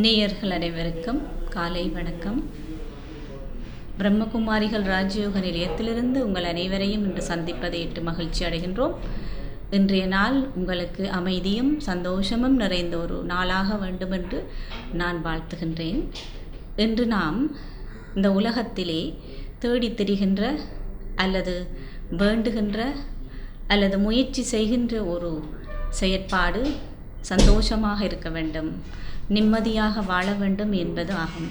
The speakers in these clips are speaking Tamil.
நேயர்கள் அனைவருக்கும் காலை வணக்கம். பிரம்மகுமாரிகள் ராஜயோக நிலையத்திலிருந்து உங்கள் அனைவரையும் இன்று சந்திப்பதை இட்டு மகிழ்ச்சி அடைகின்றோம். இன்றைய நாள் உங்களுக்கு அமைதியும் சந்தோஷமும் நிறைந்த ஒரு நாளாக வேண்டும் என்று நான் வாழ்த்துகின்றேன். இன்று நாம் இந்த உலகத்திலே தேடித் திரிகின்ற அல்லது வேண்டுகின்ற அல்லது முயற்சி செய்கின்ற ஒரு செயற்பாடு சந்தோஷமாக இருக்க வேண்டும், நிம்மதியாக வாழ வேண்டும் என்பது ஆகும்.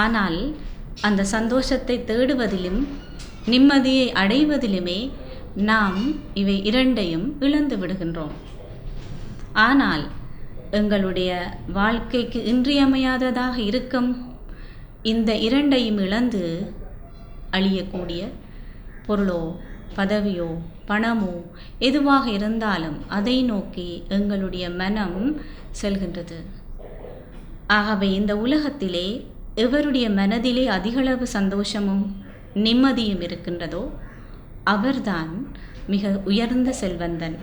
ஆனால் அந்த சந்தோஷத்தை தேடுவதிலும் நிம்மதியை அடைவதிலுமே நாம் இவை இரண்டையும் இழந்து விடுகின்றோம். ஆனால் எங்களுடைய வாழ்க்கைக்கு இன்றியமையாததாக இருக்கும் இந்த இரண்டையும் இழந்து அழியக்கூடிய பொருளோ பதவியோ பணமோ எதுவாக இருந்தாலும் அதை நோக்கி எங்களுடைய மனம் செல்கின்றது. ஆகவே இந்த உலகத்திலே எவருடைய மனதிலே அதிகளவு சந்தோஷமும் நிம்மதியும் இருக்கின்றதோ அவர்தான் மிக உயர்ந்த செல்வந்தன்.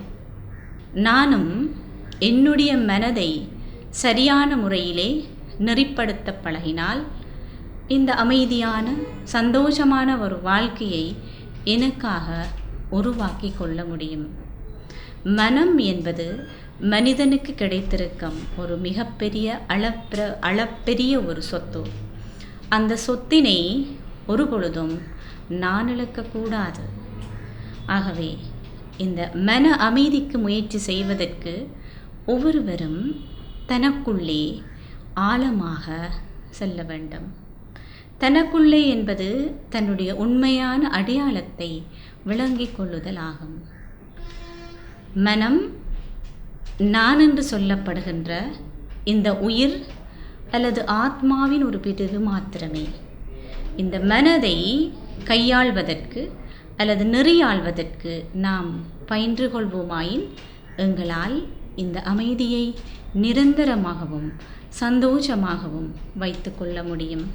நானும் என்னுடைய மனதை சரியான முறையிலே நெறிப்படுத்த பழகினால் இந்த அமைதியான சந்தோஷமான ஒரு வாழ்க்கையை எனக்காக உருவாக்கி கொள்ள முடியும். மனம் என்பது மனிதனுக்கு கிடைத்திருக்கும் ஒரு மிகப்பெரிய அளப்பெரிய ஒரு சொத்து. அந்த சொத்தினை ஒரு பொழுதும் நான் இழக்கக்கூடாது. ஆகவே இந்த மன அமைதிக்கு முயற்சி செய்வதற்கு ஒவ்வொருவரும் தனக்குள்ளே ஆழமாக செல்ல வேண்டும். தனக்குள்ளே என்பது தன்னுடைய உண்மையான அடையாளத்தை விளங்கிக் கொள்ளுதல் ஆகும். மனம் நான் என்று சொல்லப்படுகின்ற இந்த உயிர் அல்லது ஆத்மாவின் ஒரு பிரிவு மாத்திரமே. இந்த மனதை கையாள்வதற்கு அல்லது நெறியாள்வதற்கு நாம் பயின்று கொள்வோமாயின் எங்களால் இந்த அமைதியை நிரந்தரமாகவும் சந்தோஷமாகவும் வைத்து கொள்ள முடியும்.